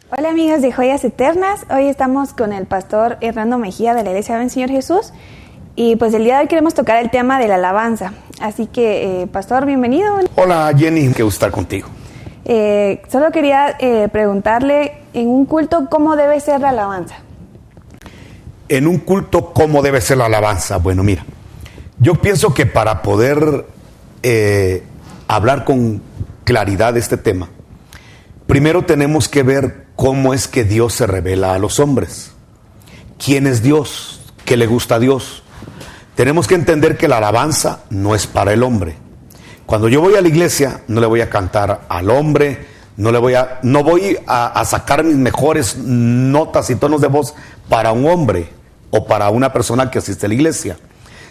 Hola amigos de Joyas Eternas, hoy estamos con el pastor Hernando Mejía de la Iglesia del Señor Jesús y pues el día de hoy queremos tocar el tema de la alabanza, así que pastor, bienvenido. Hola Jenny, qué gusto estar contigo. Solo quería preguntarle, en un culto, ¿cómo debe ser la alabanza? En un culto, ¿cómo debe ser la alabanza? Bueno, mira, yo pienso que para poder hablar con claridad de este tema, primero tenemos que ver cómo es que Dios se revela a los hombres. ¿Quién es Dios? ¿Qué le gusta a Dios? Tenemos que entender que la alabanza no es para el hombre. Cuando yo voy a la iglesia, no le voy a cantar al hombre, no voy a sacar mis mejores notas y tonos de voz para un hombre o para una persona que asiste a la iglesia,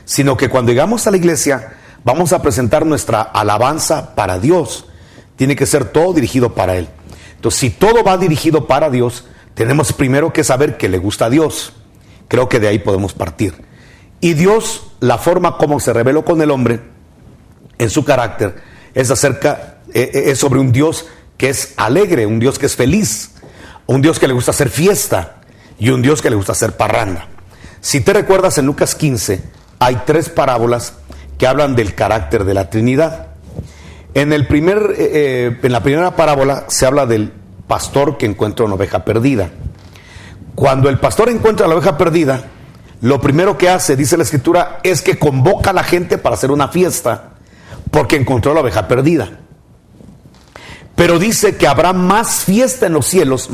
sino que cuando llegamos a la iglesia, vamos a presentar nuestra alabanza para Dios. Tiene que ser todo dirigido para Él. Entonces, si todo va dirigido para Dios, tenemos primero que saber que le gusta a Dios. Creo que de ahí podemos partir. Y Dios, la forma como se reveló con el hombre, en su carácter, es sobre un Dios que es alegre, un Dios que es feliz, un Dios que le gusta hacer fiesta y un Dios que le gusta hacer parranda. Si te recuerdas, en Lucas 15 hay 3 parábolas que hablan del carácter de la Trinidad. En la primera parábola se habla del pastor que encuentra una oveja perdida. Cuando el pastor encuentra la oveja perdida, lo primero que hace, dice la escritura, es que convoca a la gente para hacer una fiesta, porque encontró la oveja perdida. Pero dice que habrá más fiesta en los cielos,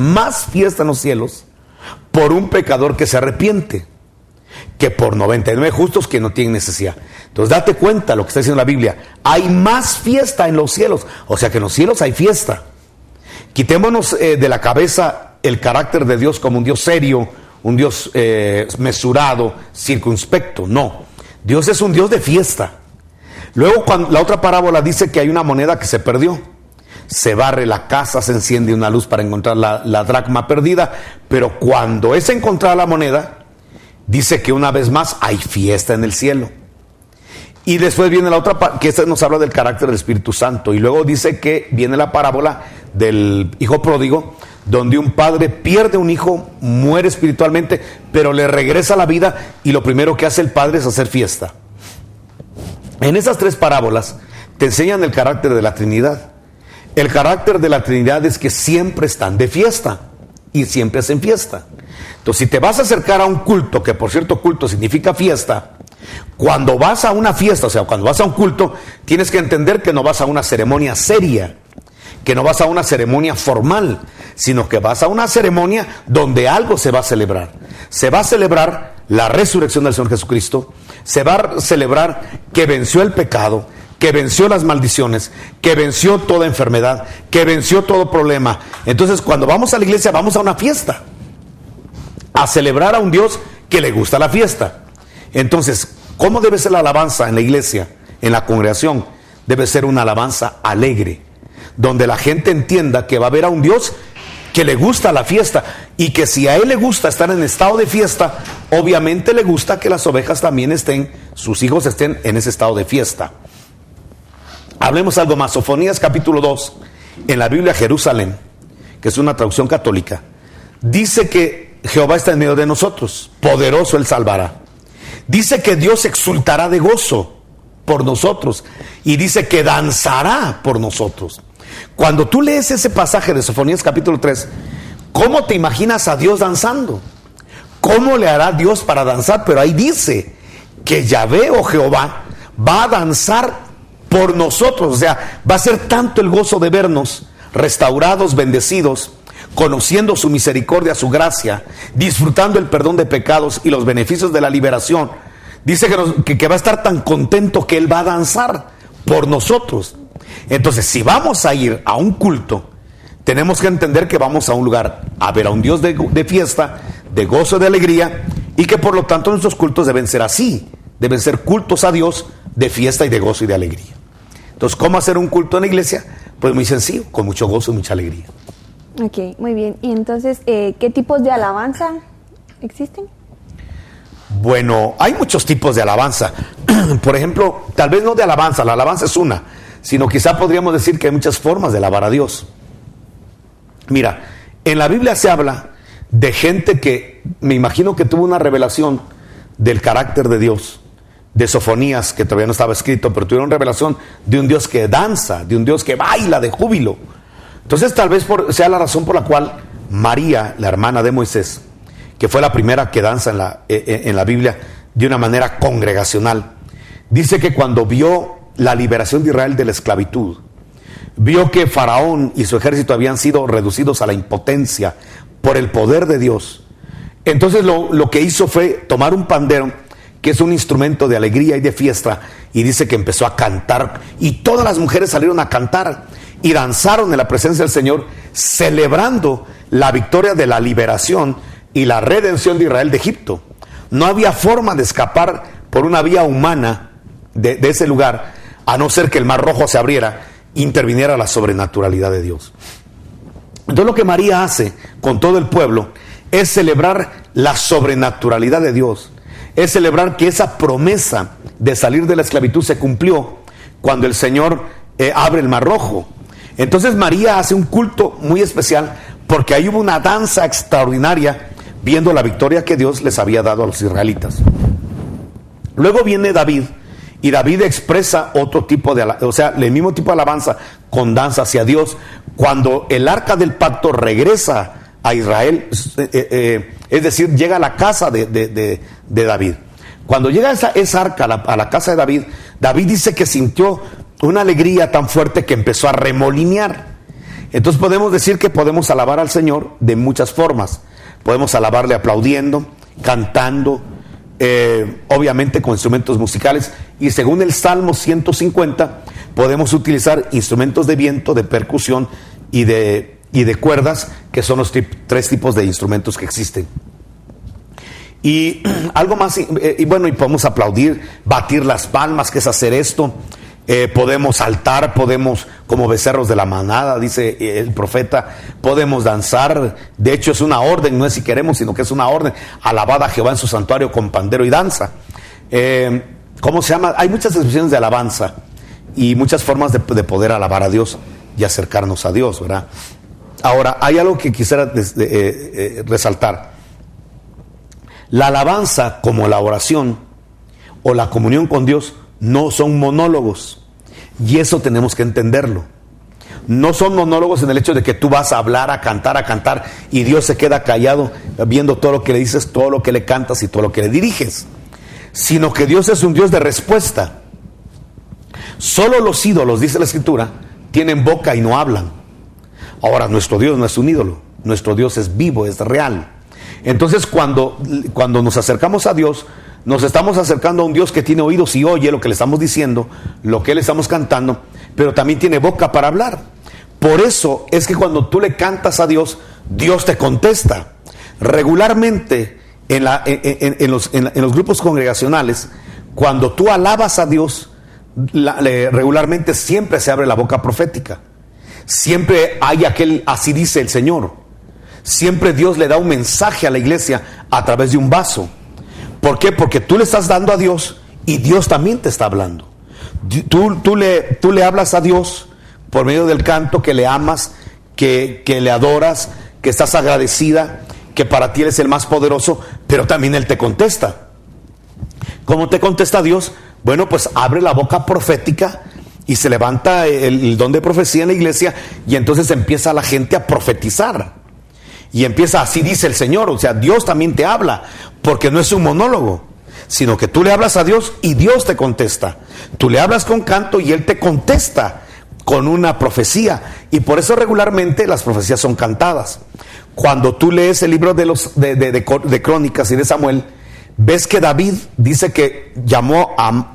por un pecador que se arrepiente, que por 99 justos que no tienen necesidad. Entonces date cuenta lo que está diciendo la Biblia. Hay más fiesta en los cielos. O sea que en los cielos hay fiesta. Quitémonos de la cabeza el carácter de Dios como un Dios serio, un Dios mesurado, circunspecto. No, Dios es un Dios de fiesta. Luego cuando la otra parábola dice que hay una moneda que se perdió. Se barre la casa, se enciende una luz para encontrar la dracma perdida. Pero cuando es encontrada la moneda, dice que una vez más hay fiesta en el cielo. Y después viene la otra, que esta nos habla del carácter del Espíritu Santo. Y luego dice que viene la parábola del hijo pródigo, donde un padre pierde un hijo, muere espiritualmente, pero le regresa a la vida y lo primero que hace el padre es hacer fiesta. En esas 3 parábolas te enseñan el carácter de la Trinidad. El carácter de la Trinidad es que siempre están de fiesta y siempre hacen fiesta. Entonces, si te vas a acercar a un culto, que por cierto culto significa fiesta, cuando vas a una fiesta, o sea, cuando vas a un culto, tienes que entender que no vas a una ceremonia seria, que no vas a una ceremonia formal, sino que vas a una ceremonia donde algo se va a celebrar. Se va a celebrar la resurrección del Señor Jesucristo, se va a celebrar que venció el pecado, que venció las maldiciones, que venció toda enfermedad, que venció todo problema. Entonces, cuando vamos a la iglesia, vamos a una fiesta, a celebrar a un Dios que le gusta la fiesta. Entonces, ¿cómo debe ser la alabanza en la iglesia, en la congregación? Debe ser una alabanza alegre, donde la gente entienda que va a haber a un Dios que le gusta la fiesta y que si a Él le gusta estar en estado de fiesta, obviamente le gusta que las ovejas también sus hijos estén en ese estado de fiesta. Hablemos algo más. Sofonías capítulo 2, en la Biblia Jerusalén, que es una traducción católica, dice que Jehová está en medio de nosotros, poderoso Él salvará. Dice que Dios exultará de gozo por nosotros y dice que danzará por nosotros. Cuando tú lees ese pasaje de Sofonías capítulo 3, ¿cómo te imaginas a Dios danzando? ¿Cómo le hará Dios para danzar? Pero ahí dice que Yahvé o Jehová va a danzar por nosotros. O sea, va a ser tanto el gozo de vernos restaurados, bendecidos, conociendo su misericordia, su gracia, disfrutando el perdón de pecados y los beneficios de la liberación. Dice que va a estar tan contento que Él va a danzar por nosotros. Entonces, si vamos a ir a un culto, tenemos que entender que vamos a un lugar a ver a un Dios de fiesta, de gozo, de alegría, y que por lo tanto nuestros cultos deben ser así. Deben ser cultos a Dios de fiesta y de gozo y de alegría. Entonces, ¿cómo hacer un culto en la iglesia? Pues muy sencillo, con mucho gozo y mucha alegría. Ok, muy bien. Y entonces, ¿qué tipos de alabanza existen? Bueno, hay muchos tipos de alabanza. Por ejemplo, tal vez no de alabanza, la alabanza es una, sino quizá podríamos decir que hay muchas formas de alabar a Dios. Mira, En la Biblia se habla de gente que me imagino que tuvo una revelación del carácter de Dios, de Sofonías, que todavía no estaba escrito, pero tuvieron revelación de un Dios que danza, de un Dios que baila de júbilo. Entonces tal vez sea la razón por la cual María, la hermana de Moisés, que fue la primera que danza en la Biblia de una manera congregacional, dice que cuando vio la liberación de Israel de la esclavitud, vio que Faraón y su ejército habían sido reducidos a la impotencia por el poder de Dios. Entonces lo que hizo fue tomar un pandero, que es un instrumento de alegría y de fiesta, y dice que empezó a cantar, y todas las mujeres salieron a cantar y danzaron en la presencia del Señor, celebrando la victoria de la liberación y la redención de Israel de Egipto. No había forma de escapar por una vía humana de ese lugar, a no ser que el Mar Rojo se abriera, interviniera la sobrenaturalidad de Dios. Entonces lo que María hace con todo el pueblo es celebrar la sobrenaturalidad de Dios, es celebrar que esa promesa de salir de la esclavitud se cumplió cuando el Señor abre el Mar Rojo. Entonces María hace un culto muy especial porque ahí hubo una danza extraordinaria viendo la victoria que Dios les había dado a los israelitas. Luego viene David, y David expresa otro tipo de, o sea, el mismo tipo de alabanza con danza hacia Dios cuando el arca del pacto regresa a Israel, es decir, llega a la casa de David. Cuando llega esa arca a la casa de David, David dice que sintió una alegría tan fuerte que empezó a remolinear. Entonces podemos decir que podemos alabar al Señor de muchas formas. Podemos alabarle aplaudiendo, cantando, obviamente con instrumentos musicales, y según el Salmo 150 podemos utilizar instrumentos de viento, de percusión y de cuerdas, que son los tres tipos de instrumentos que existen. Y algo más, y bueno, y podemos aplaudir, batir las palmas, que es hacer esto. Podemos saltar, podemos, como becerros de la manada, dice el profeta, podemos danzar. De hecho es una orden, no es si queremos, sino que es una orden. Alabad a Jehová en su santuario con pandero y danza. ¿Cómo se llama? Hay muchas expresiones de alabanza y muchas formas de poder alabar a Dios y acercarnos a Dios, ¿verdad? Ahora, hay algo que quisiera resaltar. La alabanza, como la oración o la comunión con Dios, no son monólogos, y eso tenemos que entenderlo. No son monólogos en el hecho de que tú vas a hablar, a cantar, y Dios se queda callado viendo todo lo que le dices, todo lo que le cantas y todo lo que le diriges, sino que Dios es un Dios de respuesta. Solo los ídolos, dice la Escritura, tienen boca y no hablan. Ahora, nuestro Dios no es un ídolo, nuestro Dios es vivo, es real. Entonces cuando nos acercamos a Dios, nos estamos acercando a un Dios que tiene oídos y oye lo que le estamos diciendo, lo que le estamos cantando, pero también tiene boca para hablar. Por eso es que cuando tú le cantas a Dios, Dios te contesta. Regularmente en los grupos congregacionales, cuando tú alabas a Dios, regularmente siempre se abre la boca profética. Siempre hay así dice el Señor. Siempre Dios le da un mensaje a la iglesia a través de un vaso. ¿Por qué? Porque tú le estás dando a Dios y Dios también te está hablando. Tú le hablas a Dios por medio del canto, que le amas, que le adoras, que estás agradecida, que para ti Él es el más poderoso, pero también Él te contesta. ¿Cómo te contesta Dios? Bueno, pues abre la boca profética y se levanta el don de profecía en la iglesia, y entonces empieza la gente a profetizar. Y empieza, así dice el Señor, o sea, Dios también te habla, porque no es un monólogo, sino que tú le hablas a Dios y Dios te contesta. Tú le hablas con canto y Él te contesta con una profecía, y por eso regularmente las profecías son cantadas. Cuando tú lees el libro de Crónicas y de Samuel, ves que David dice que llamó a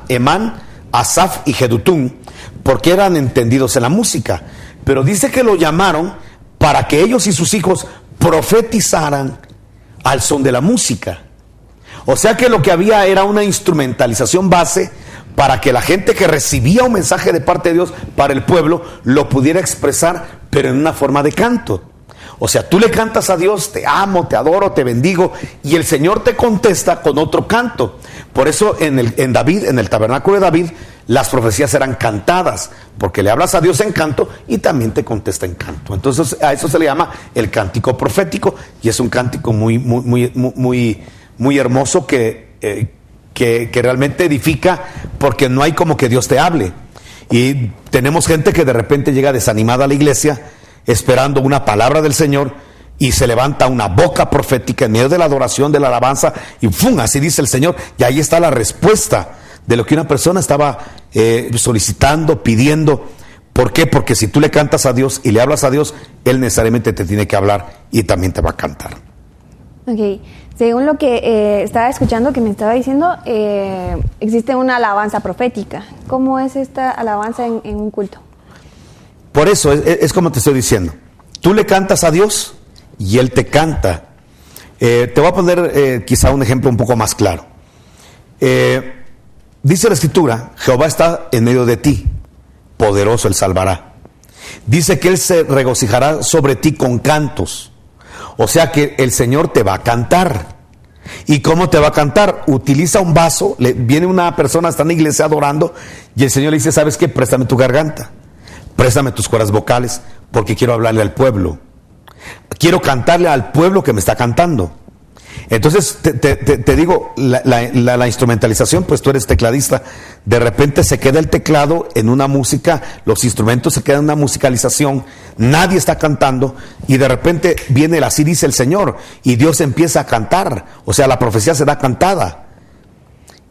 Emán, Asaf y Jedutún, porque eran entendidos en la música, pero dice que lo llamaron para que ellos y sus hijos profetizaran al son de la música. O sea que lo que había era una instrumentalización base para que la gente que recibía un mensaje de parte de Dios para el pueblo lo pudiera expresar, pero en una forma de canto. O sea, tú le cantas a Dios, te amo, te adoro, te bendigo, y el Señor te contesta con otro canto. Por eso en David, en el tabernáculo de David, las profecías eran cantadas, porque le hablas a Dios en canto y también te contesta en canto. Entonces a eso se le llama el cántico profético, y es un cántico muy hermoso que realmente edifica, porque no hay como que Dios te hable. Y tenemos gente que de repente llega desanimada a la iglesia esperando una palabra del Señor, y se levanta una boca profética en medio de la adoración, de la alabanza, y ¡fum! Así dice el Señor, y ahí está la respuesta de lo que una persona estaba solicitando, pidiendo. ¿Por qué? Porque si tú le cantas a Dios y le hablas a Dios, Él necesariamente te tiene que hablar y también te va a cantar. Ok, según lo que estaba escuchando que me estaba diciendo, existe una alabanza profética. ¿Cómo es esta alabanza en un culto? Por eso es como te estoy diciendo, tú le cantas a Dios y Él te canta. Te voy a poner quizá un ejemplo un poco más claro. Dice la Escritura, Jehová está en medio de ti, poderoso Él salvará. Dice que Él se regocijará sobre ti con cantos. O sea que el Señor te va a cantar. ¿Y cómo te va a cantar? Utiliza un vaso, viene una persona, está en la iglesia adorando, y el Señor le dice, ¿sabes qué? Préstame tu garganta, préstame tus cuerdas vocales, porque quiero hablarle al pueblo. Quiero cantarle al pueblo que me está cantando. Entonces te digo, la instrumentalización, pues tú eres tecladista, de repente se queda el teclado en una música, los instrumentos se quedan en una musicalización, nadie está cantando, y de repente viene el así dice el Señor, y Dios empieza a cantar, o sea, la profecía se da cantada,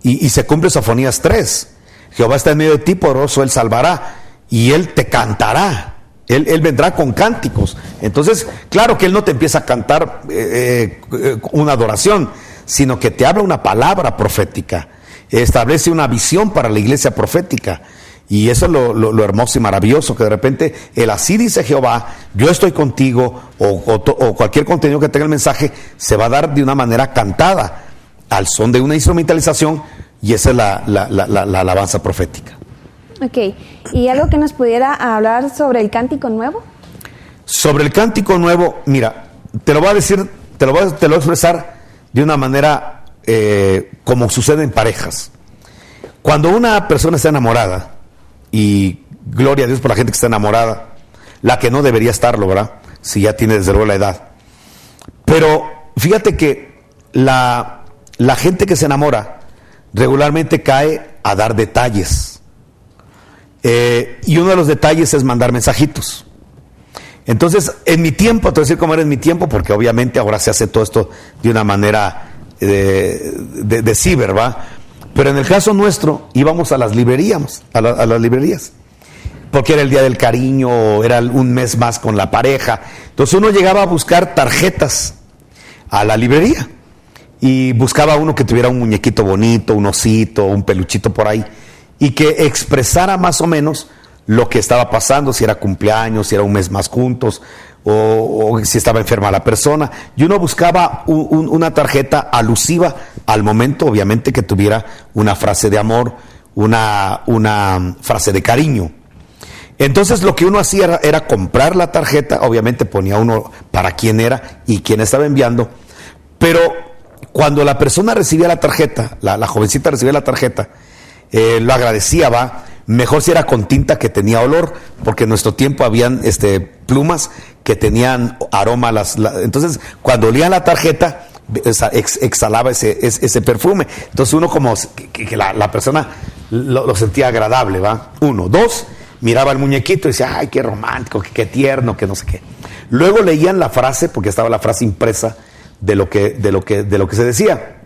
y se cumple Sofonías 3, Jehová está en medio de ti, poderoso Él salvará, y Él te cantará. Él vendrá con cánticos. Entonces, claro que Él no te empieza a cantar una adoración, sino que te habla una palabra profética, establece una visión para la iglesia profética. Y eso es lo hermoso y maravilloso, que de repente el así dice Jehová, yo estoy contigo, o cualquier contenido que tenga el mensaje, se va a dar de una manera cantada, al son de una instrumentalización, y esa es la alabanza profética. Ok, ¿y algo que nos pudiera hablar sobre el cántico nuevo? Sobre el cántico nuevo, mira, te lo voy a decir, te lo voy a expresar de una manera como sucede en parejas. Cuando una persona está enamorada, y gloria a Dios por la gente que está enamorada, la que no debería estarlo, ¿verdad? Si ya tiene desde luego la edad. Pero fíjate que la gente que se enamora regularmente cae a dar detalles. Y uno de los detalles es mandar mensajitos. Entonces, en mi tiempo, te voy a decir cómo era en mi tiempo, porque obviamente ahora se hace todo esto de una manera de ciber, ¿va? Pero en el caso nuestro, íbamos a las librerías, a las librerías, porque era el día del cariño, era un mes más con la pareja. Entonces uno llegaba a buscar tarjetas a la librería, y buscaba uno que tuviera un muñequito bonito, un osito, un peluchito por ahí, y que expresara más o menos lo que estaba pasando, si era cumpleaños, si era un mes más juntos, o si estaba enferma la persona. Y uno buscaba una tarjeta alusiva al momento, obviamente que tuviera una frase de amor, una frase de cariño. Entonces lo que uno hacía era comprar la tarjeta, obviamente ponía uno para quién era y quién estaba enviando, pero cuando la persona recibía la tarjeta, la jovencita recibía la tarjeta, lo agradecía, va, mejor si era con tinta que tenía olor, porque en nuestro tiempo habían plumas que tenían aroma, entonces cuando olía la tarjeta exhalaba ese perfume, entonces uno como que la persona lo sentía agradable, va. 1, 2, miraba el muñequito y decía, ay, qué romántico, qué tierno, que no sé qué. Luego leían la frase, porque estaba la frase impresa de lo que se decía.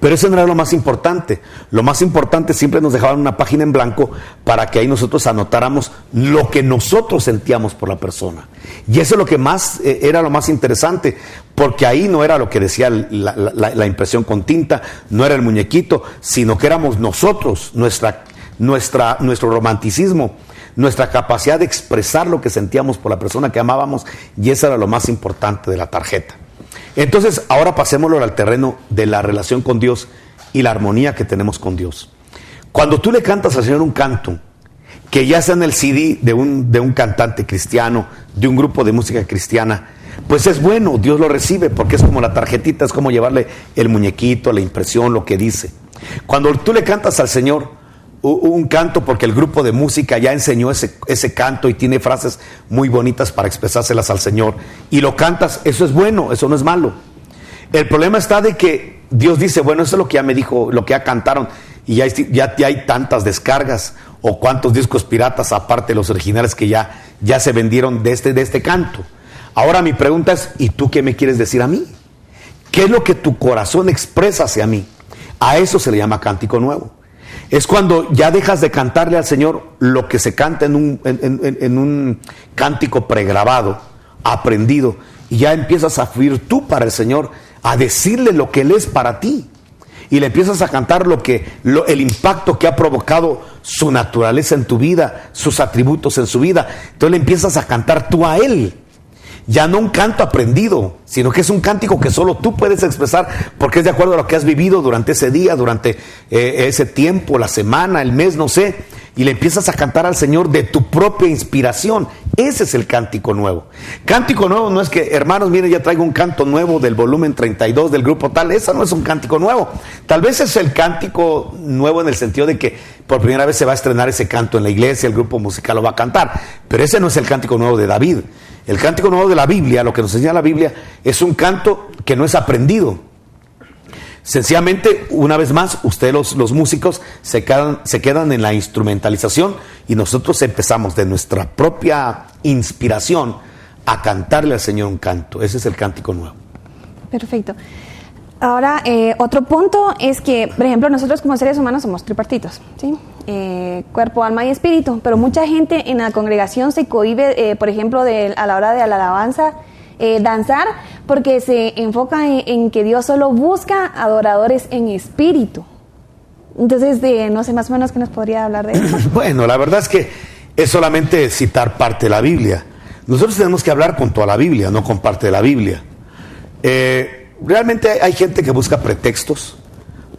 Pero eso no era lo más importante. Lo más importante, siempre nos dejaban una página en blanco para que ahí nosotros anotáramos lo que nosotros sentíamos por la persona. Y eso es lo que más era lo más interesante, porque ahí no era lo que decía la impresión con tinta, no era el muñequito, sino que éramos nosotros, nuestro romanticismo, nuestra capacidad de expresar lo que sentíamos por la persona que amábamos, y eso era lo más importante de la tarjeta. Entonces, ahora pasémoslo al terreno de la relación con Dios y la armonía que tenemos con Dios. Cuando tú le cantas al Señor un canto, que ya sea en el CD de un cantante cristiano, de un grupo de música cristiana, pues es bueno, Dios lo recibe, porque es como la tarjetita, es como llevarle el muñequito, la impresión, lo que dice. Cuando tú le cantas al Señor un canto porque el grupo de música ya enseñó ese canto y tiene frases muy bonitas para expresárselas al Señor, y lo cantas, eso es bueno, eso no es malo. El problema está de que Dios dice, bueno, eso es lo que ya me dijo, lo que ya cantaron, y ya hay tantas descargas, o cuántos discos piratas, aparte de los originales, que ya se vendieron de este canto. Ahora mi pregunta es, ¿y tú qué me quieres decir a mí? ¿Qué es lo que tu corazón expresa hacia mí? A eso se le llama cántico nuevo. Es cuando ya dejas de cantarle al Señor lo que se canta en un cántico pregrabado, aprendido, y ya empiezas a fluir tú para el Señor, a decirle lo que Él es para ti. Y le empiezas a cantar el impacto que ha provocado su naturaleza en tu vida, sus atributos en su vida. Entonces le empiezas a cantar tú a Él. Ya no un canto aprendido, sino que es un cántico que solo tú puedes expresar, porque es de acuerdo a lo que has vivido durante ese día, durante ese tiempo, la semana, el mes, no sé. Y le empiezas a cantar al Señor de tu propia inspiración. Ese es el cántico nuevo. Cántico nuevo no es que, hermanos, miren, ya traigo un canto nuevo del volumen 32 del grupo tal. Esa no es un cántico nuevo. Tal vez es el cántico nuevo en el sentido de que por primera vez se va a estrenar ese canto en la iglesia, el grupo musical lo va a cantar. Pero ese no es el cántico nuevo de David. El cántico nuevo de la Biblia, lo que nos enseña la Biblia, es un canto que no es aprendido. Sencillamente, una vez más, ustedes los músicos se quedan en la instrumentalización, y nosotros empezamos de nuestra propia inspiración a cantarle al Señor un canto. Ese es el cántico nuevo. Perfecto. Ahora, otro punto es que, por ejemplo, nosotros como seres humanos somos tripartitos, ¿sí? Cuerpo, alma y espíritu, pero mucha gente en la congregación se cohíbe, por ejemplo, a la hora de la alabanza, danzar, porque se enfoca en que Dios solo busca adoradores en espíritu. Entonces, no sé, más o menos, ¿qué nos podría hablar de eso? Bueno, la verdad es que es solamente citar parte de la Biblia. Nosotros tenemos que hablar con toda la Biblia, no con parte de la Biblia. Realmente hay gente que busca pretextos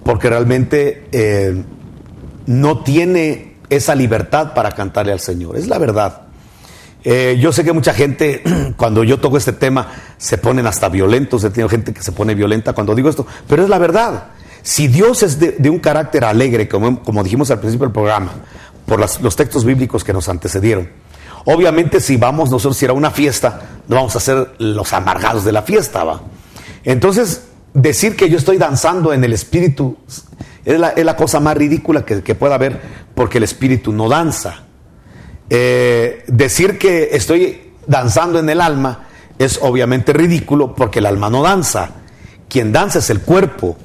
porque realmente no tiene esa libertad para cantarle al Señor. Es la verdad. Yo sé que mucha gente, cuando yo toco este tema, se ponen hasta violentos. He tenido gente que se pone violenta cuando digo esto, pero es la verdad. Si Dios es de un carácter alegre, como dijimos al principio del programa, por los textos bíblicos que nos antecedieron, obviamente si vamos nosotros a ir a una fiesta, no vamos a ser los amargados de la fiesta, ¿va? Entonces, decir que yo estoy danzando en el espíritu es la cosa más ridícula que pueda haber, porque el espíritu no danza. Decir que estoy danzando en el alma es obviamente ridículo, porque el alma no danza. Quien danza es el cuerpo.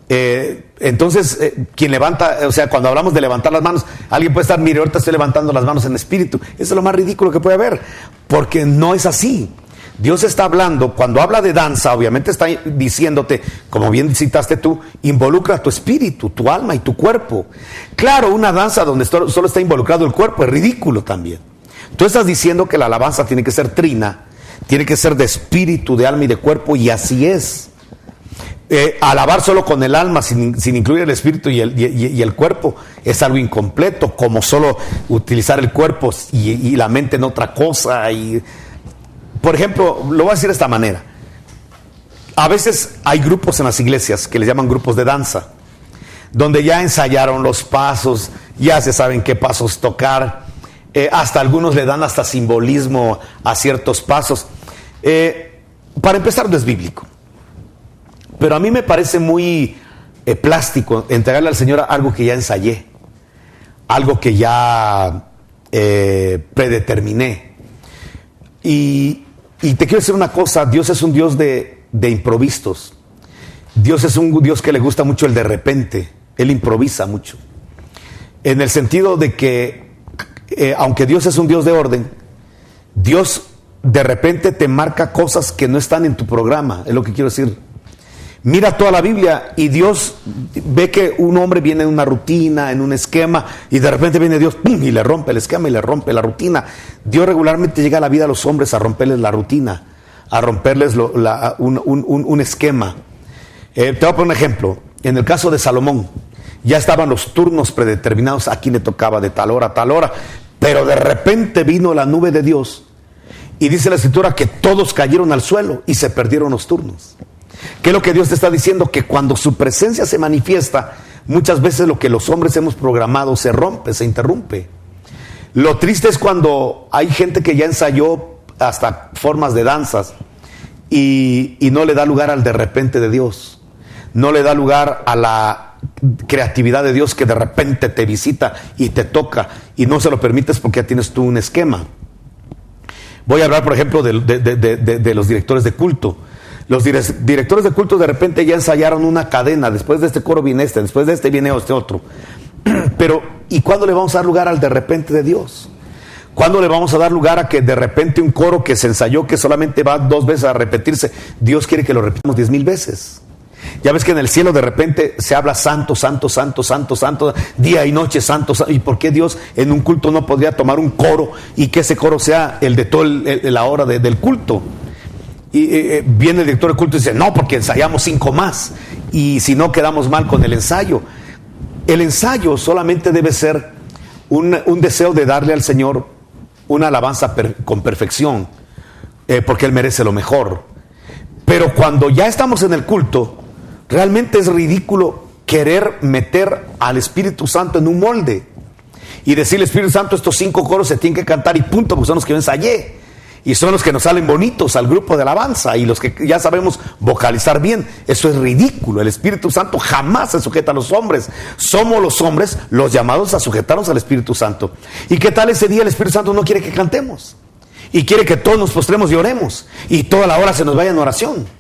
Entonces, quien levanta, o sea, cuando hablamos de levantar las manos, alguien puede estar, mire, ahorita estoy levantando las manos en espíritu. Eso es lo más ridículo que puede haber, porque no es así. Dios está hablando, cuando habla de danza, obviamente está diciéndote, como bien citaste tú, involucra tu espíritu, tu alma y tu cuerpo. Claro, una danza donde solo está involucrado el cuerpo es ridículo también. Tú estás diciendo que la alabanza tiene que ser trina, tiene que ser de espíritu, de alma y de cuerpo, y así es. Alabar solo con el alma, sin incluir el espíritu y el cuerpo, es algo incompleto, como solo utilizar el cuerpo y la mente en otra cosa. Por ejemplo, lo voy a decir de esta manera. A veces hay grupos en las iglesias que les llaman grupos de danza, donde ya ensayaron los pasos, ya se saben qué pasos tocar, hasta algunos le dan hasta simbolismo a ciertos pasos. Para empezar, no es bíblico. Pero a mí me parece muy plástico entregarle al Señor algo que ya ensayé, algo que ya predeterminé. Y te quiero decir una cosa, Dios es un Dios de improvisos. Dios es un Dios que le gusta mucho el de repente. Él improvisa mucho. En el sentido de que, aunque Dios es un Dios de orden, Dios de repente te marca cosas que no están en tu programa, es lo que quiero decir. Mira toda la Biblia y Dios ve que un hombre viene en una rutina, en un esquema, y de repente viene Dios, ¡pum!, y le rompe el esquema y le rompe la rutina. Dios regularmente llega a la vida a los hombres a romperles la rutina, a romperles un esquema. Te voy a poner un ejemplo. En el caso de Salomón, ya estaban los turnos predeterminados, a quién le tocaba de tal hora a tal hora, pero de repente vino la nube de Dios y dice la Escritura que todos cayeron al suelo y se perdieron los turnos. ¿Qué es lo que Dios te está diciendo? Que cuando su presencia se manifiesta, muchas veces lo que los hombres hemos programado se rompe, se interrumpe. Lo triste es cuando hay gente que ya ensayó hasta formas de danzas y no le da lugar al de repente de Dios, no le da lugar a la creatividad de Dios que de repente te visita y te toca, y no se lo permites porque ya tienes tú un esquema. Voy a hablar, por ejemplo, de los directores de culto. Los directores de culto de repente ya ensayaron una cadena. Después de este coro viene este, después de este viene este otro. Pero, ¿y cuándo le vamos a dar lugar al de repente de Dios? ¿Cuándo le vamos a dar lugar a que de repente un coro que se ensayó, que solamente va 2 veces a repetirse, Dios quiere que lo repitamos 10,000 veces? Ya ves que en el cielo de repente se habla santo, santo, santo, santo, santo, día y noche santo, santo. ¿Y por qué Dios en un culto no podría tomar un coro y que ese coro sea el de toda la hora del culto? Y viene el director de culto y dice, no, porque ensayamos 5 más, y si no quedamos mal con el ensayo. El ensayo solamente debe ser un deseo de darle al Señor una alabanza con perfección, porque Él merece lo mejor. Pero cuando ya estamos en el culto, realmente es ridículo querer meter al Espíritu Santo en un molde y decirle, Espíritu Santo, estos 5 coros se tienen que cantar y punto, porque son los que yo ensayé y son los que nos salen bonitos al grupo de alabanza y los que ya sabemos vocalizar bien. Eso es ridículo. El Espíritu Santo jamás se sujeta a los hombres. Somos los hombres los llamados a sujetarnos al Espíritu Santo. ¿Y qué tal ese día el Espíritu Santo no quiere que cantemos? Y quiere que todos nos postremos y oremos, y toda la hora se nos vaya en oración.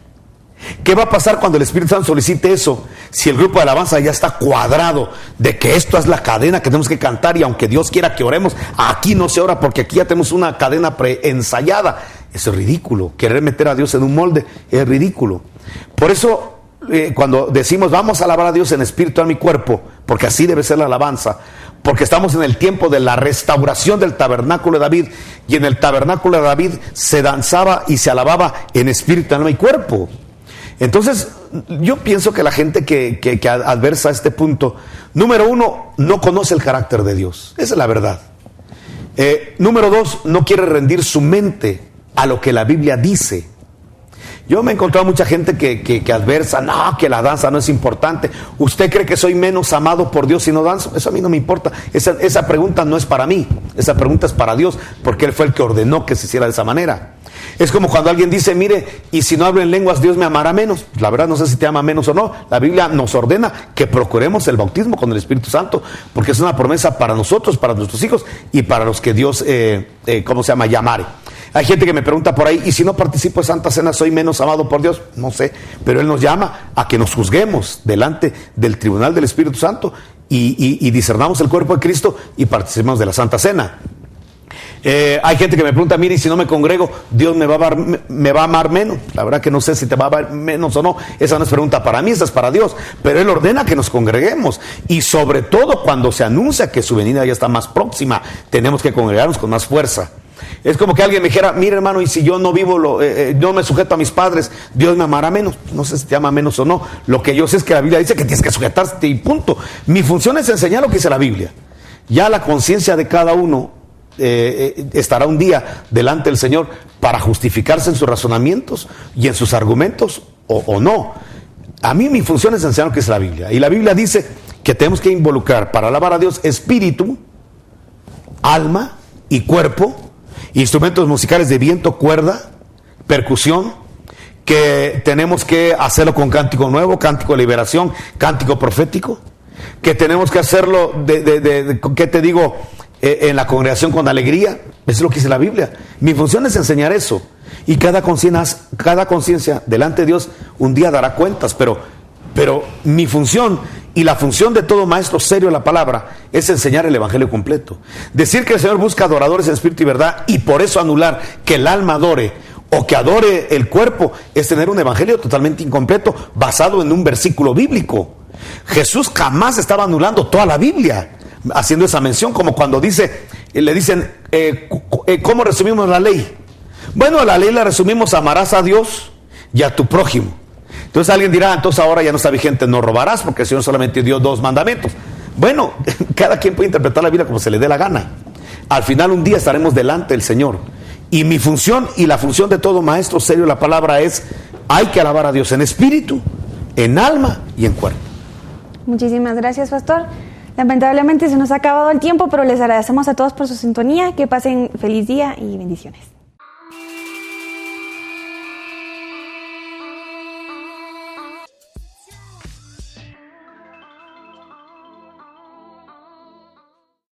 ¿Qué va a pasar cuando el Espíritu Santo solicite eso? Si el grupo de alabanza ya está cuadrado de que esto es la cadena que tenemos que cantar, y aunque Dios quiera que oremos, aquí no se ora porque aquí ya tenemos una cadena preensayada. Eso es ridículo. Querer meter a Dios en un molde es ridículo. Por eso cuando decimos vamos a alabar a Dios en espíritu, alma y cuerpo, porque así debe ser la alabanza, porque estamos en el tiempo de la restauración del tabernáculo de David, y en el tabernáculo de David se danzaba y se alababa en espíritu, alma y cuerpo. Entonces yo pienso que la gente que adversa este punto, número 1, no conoce el carácter de Dios. Esa es la verdad. Número 2, no quiere rendir su mente a lo que la Biblia dice. Yo me he encontrado mucha gente que adversa, no, que la danza no es importante. ¿Usted cree que soy menos amado por Dios si no danzo? Eso a mí no me importa. Esa pregunta no es para mí. Esa pregunta es para Dios, porque Él fue el que ordenó que se hiciera de esa manera. Es como cuando alguien dice, mire, y si no hablo en lenguas, Dios me amará menos. La verdad no sé si te ama menos o no. La Biblia nos ordena que procuremos el bautismo con el Espíritu Santo, porque es una promesa para nosotros, para nuestros hijos y para los que Dios, llamare. Hay gente que me pregunta por ahí, ¿y si no participo de Santa Cena soy menos amado por Dios? No sé, pero Él nos llama a que nos juzguemos delante del tribunal del Espíritu Santo y discernamos el cuerpo de Cristo y participemos de la Santa Cena. Hay gente que me pregunta, mire, y si no me congrego, Dios me va a amar menos. La verdad que no sé si te va a amar menos o no. Esa no es pregunta para mí, esa es para Dios. Pero Él ordena que nos congreguemos, y sobre todo cuando se anuncia que su venida ya está más próxima, tenemos que congregarnos con más fuerza. Es como que alguien me dijera, mire hermano, y si yo no vivo, no me sujeto a mis padres, Dios me amará menos. No sé si te ama menos o no. Lo que yo sé es que la Biblia dice que tienes que sujetarte y punto. Mi función es enseñar lo que dice la Biblia. Ya la conciencia de cada uno estará un día delante del Señor para justificarse en sus razonamientos y en sus argumentos o no. A mí mi función es enseñar lo que dice la Biblia. Y la Biblia dice que tenemos que involucrar para alabar a Dios espíritu, alma y cuerpo, instrumentos musicales de viento, cuerda, percusión, que tenemos que hacerlo con cántico nuevo, cántico de liberación, cántico profético, que tenemos que hacerlo ¿qué te digo? En la congregación con alegría. Eso es lo que dice la Biblia. Mi función es enseñar eso, y cada conciencia delante de Dios un día dará cuentas, pero mi función y la función de todo maestro serio de la palabra es enseñar el evangelio completo. Decir que el Señor busca adoradores en espíritu y verdad, y por eso anular que el alma adore o que adore el cuerpo, es tener un evangelio totalmente incompleto basado en un versículo bíblico. Jesús jamás estaba anulando toda la Biblia haciendo esa mención, como cuando le dicen, ¿cómo resumimos la ley? Bueno, la ley la resumimos: amarás a Dios y a tu prójimo. Entonces alguien dirá, entonces ahora ya no está vigente no robarás, porque el Señor solamente dio 2 mandamientos. Bueno, cada quien puede interpretar la Biblia como se le dé la gana. Al final un día estaremos delante del Señor, y mi función y la función de todo maestro serio de la palabra es: hay que alabar a Dios en espíritu, en alma y en cuerpo. Muchísimas gracias, pastor. Lamentablemente se nos ha acabado el tiempo, pero les agradecemos a todos por su sintonía. Que pasen feliz día y bendiciones.